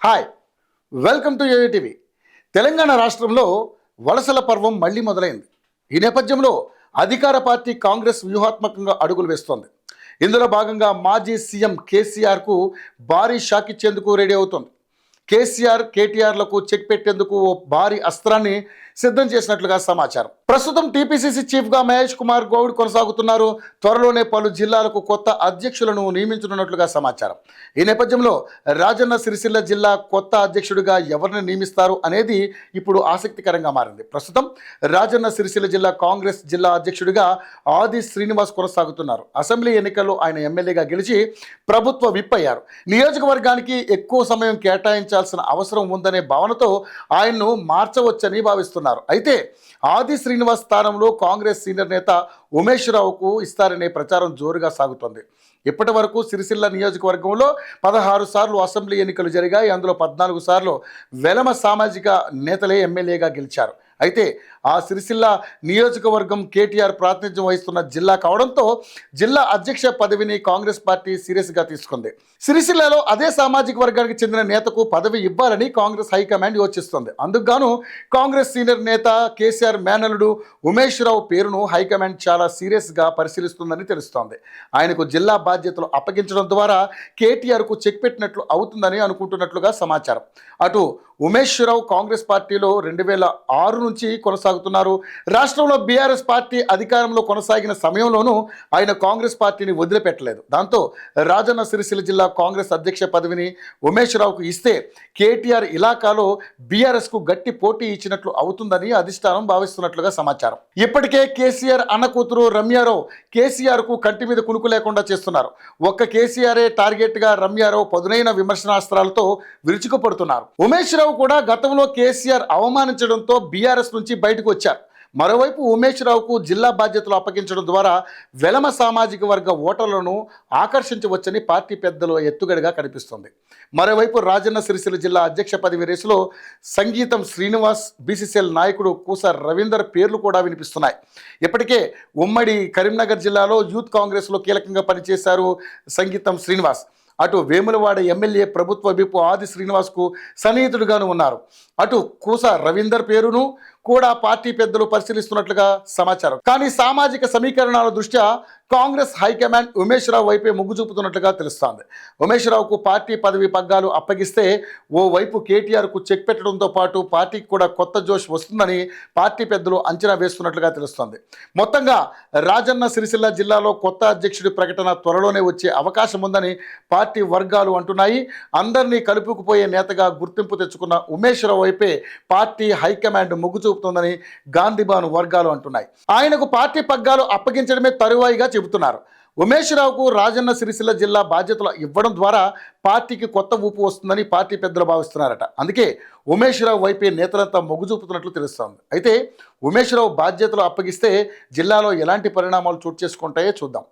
Hi, welcome to TV. Telangana రాష్ట్రంలో వలసల పర్వం మళ్లీ మొదలైంది. ఈ నేపథ్యంలో అధికార పార్టీ కాంగ్రెస్ వ్యూహాత్మకంగా అడుగులు వేస్తోంది. ఇందులో భాగంగా మాజీ సీఎం కేసీఆర్కు భారీ షాక్ ఇచ్చేందుకు రెడీ అవుతోంది. కేసీఆర్ కేటీఆర్లకు చెక్ పెట్టేందుకు ఓ భారీ అస్త్రాన్ని సిద్ధం చేసినట్లుగా సమాచారం. ప్రస్తుతం టీపీసీసీ చీఫ్గా మహేష్ కుమార్ గౌడ్ కొనసాగుతున్నారు. త్వరలోనే పలు జిల్లాలకు కొత్త అధ్యక్షులను నియమించనున్నట్లుగా సమాచారం. ఈ నేపథ్యంలో రాజన్న సిరిసిల్ల జిల్లా కొత్త అధ్యక్షుడిగా ఎవరిని నియమిస్తారు అనేది ఇప్పుడు ఆసక్తికరంగా మారింది. ప్రస్తుతం రాజన్న సిరిసిల్ల జిల్లా కాంగ్రెస్ జిల్లా అధ్యక్షుడిగా ఆది శ్రీనివాస్ కొనసాగుతున్నారు. అసెంబ్లీ ఎన్నికల్లో ఆయన ఎమ్మెల్యేగా గెలిచి ప్రభుత్వ విప్ అయ్యారు. నియోజకవర్గానికి ఎక్కువ సమయం కేటాయించాల్సిన అవసరం ఉందనే భావనతో ఆయన్ను మార్చవచ్చని భావిస్తున్నారు. అయితే ఆది శ్రీనివాస్ స్థానంలో కాంగ్రెస్ సీనియర్ నేత ఉమేష్ రావుకు ఇస్తారనే ప్రచారం జోరుగా సాగుతోంది. ఇప్పటి వరకు సిరిసిల్ల నియోజకవర్గంలో 16 సార్లు అసెంబ్లీ ఎన్నికలు జరిగాయి. అందులో 14 సార్లు వెలమ సామాజిక నేతలే ఎమ్మెల్యేగా గెలిచారు. అయితే ఆ సిరిసిల్ల నియోజకవర్గం కేటీఆర్ ప్రాతినిధ్యం వహిస్తున్న జిల్లా కావడంతో జిల్లా అధ్యక్ష పదవిని కాంగ్రెస్ పార్టీ సీరియస్గా తీసుకుంది. సిరిసిల్లలో అదే సామాజిక వర్గానికి చెందిన నేతకు పదవి ఇవ్వాలని కాంగ్రెస్ హైకమాండ్ యోచిస్తోంది. అందుకుగాను కాంగ్రెస్ సీనియర్ నేత కేసీఆర్ మేనల్లుడు ఉమేష్ రావు పేరును హైకమాండ్ చాలా సీరియస్గా పరిశీలిస్తుందని తెలుస్తోంది. ఆయనకు జిల్లా బాధ్యతలు అప్పగించడం ద్వారా కేటీఆర్కు చెక్ పెట్టినట్లు అవుతుందని అనుకుంటున్నట్లుగా సమాచారం. అటు ఉమేష్ రావు కాంగ్రెస్ పార్టీలో 2006 నుంచి కొనసాగుతున్నారు. రాష్ట్రంలో బీఆర్ఎస్ పార్టీ అధికారంలో కొనసాగిన సమయంలోనూ ఆయన కాంగ్రెస్ పార్టీని వదిలిపెట్టలేదు. దాంతో రాజన్న సిరిసిల్ల జిల్లా కాంగ్రెస్ అధ్యక్ష పదవిని ఉమేష్ రావుకు ఇస్తే కేటీఆర్ ఇలాకాలో బీఆర్ఎస్కు గట్టి పోటీ ఇచ్చినట్లు అవుతుందని అధిష్టానం భావిస్తున్నట్లుగా సమాచారం. ఇప్పటికే కేసీఆర్ అన్న కూతురు రమ్యారావు కేసీఆర్కు కంటి మీద కునుకు లేకుండా చేస్తున్నారు. ఒక్క కేసీఆరే టార్గెట్గా రమ్యారావు పదునైన విమర్శనాస్త్రాలతో విరుచుకుపడుతున్నారు. ఉమేష్ రావు కూడా గతంలో కేసీఆర్ అవమానించడంతో బీఆర్ఎస్ నుంచి బయటకు వచ్చారు. మరోవైపు ఉమేష్ రావుకు జిల్లా బాధ్యతలు అప్పగించడం ద్వారా వెలమ సామాజిక వర్గ ఓటర్లను ఆకర్షించవచ్చని పార్టీ పెద్దలు ఎత్తుగడగా కనిపిస్తుంది. మరోవైపు రాజన్న సిరిసిల్ల జిల్లా అధ్యక్ష పదవి రేసులో సంగీతం శ్రీనివాస్, బీసీసీఎల్ నాయకుడు కూస రవీందర్ పేర్లు కూడా వినిపిస్తున్నాయి. ఇప్పటికే ఉమ్మడి కరీంనగర్ జిల్లాలో యూత్ కాంగ్రెస్లో కీలకంగా పనిచేశారు సంగీతం శ్రీనివాస్. అటు వేములవాడ ఎమ్మెల్యే ప్రభుత్వ విప్ ఆది శ్రీనివాస్కు సన్నిహితుడుగాను ఉన్నారు. అటు కూస రవీందర్ పేరును కూడా పార్టీ పెద్దలు పరిశీలిస్తున్నట్లుగా సమాచారం. కానీ సామాజిక సమీకరణాల దృష్ట్యా కాంగ్రెస్ హైకమాండ్ ఉమేష్ రావు వైపే మొగ్గు చూపుతున్నట్లుగా తెలుస్తోంది. ఉమేష్ రావుకు పార్టీ పదవి పగ్గాలు అప్పగిస్తే ఓవైపు కేటీఆర్కు చెక్ పెట్టడంతో పాటు పార్టీకి కూడా కొత్త జోష్ వస్తుందని పార్టీ పెద్దలు అంచనా వేస్తున్నట్లుగా తెలుస్తోంది. మొత్తంగా రాజన్న సిరిసిల్ల జిల్లాలో కొత్త అధ్యక్షుడి ప్రకటన త్వరలోనే వచ్చే అవకాశం ఉందని పార్టీ వర్గాలు అంటున్నాయి. అందరినీ కలుపుకుపోయే నేతగా గుర్తింపు తెచ్చుకున్న ఉమేష్ రావు వైపే పార్టీ హైకమాండ్ మొగ్గు చూపుతోందని గాంధీబాను వర్గాలు అంటున్నాయి. ఆయనకు పార్టీ పగ్గాలు అప్పగించడమే తరువాయిగా చెబుతున్నారు. ఉమేష్ రావుకు రాజన్న సిరిసిల్ల జిల్లా బాధ్యతలు ఇవ్వడం ద్వారా పార్టీకి కొత్త ఊపు వస్తుందని పార్టీ పెద్దలు భావిస్తున్నారట. అందుకే ఉమేష్ రావు వైపే నేతలంతా మొగ్గు చూపుతున్నట్లు తెలుస్తోంది. అయితే ఉమేష్ రావు బాధ్యతలు అప్పగిస్తే జిల్లాలో ఎలాంటి పరిణామాలు చోటు చేసుకుంటాయో చూద్దాం.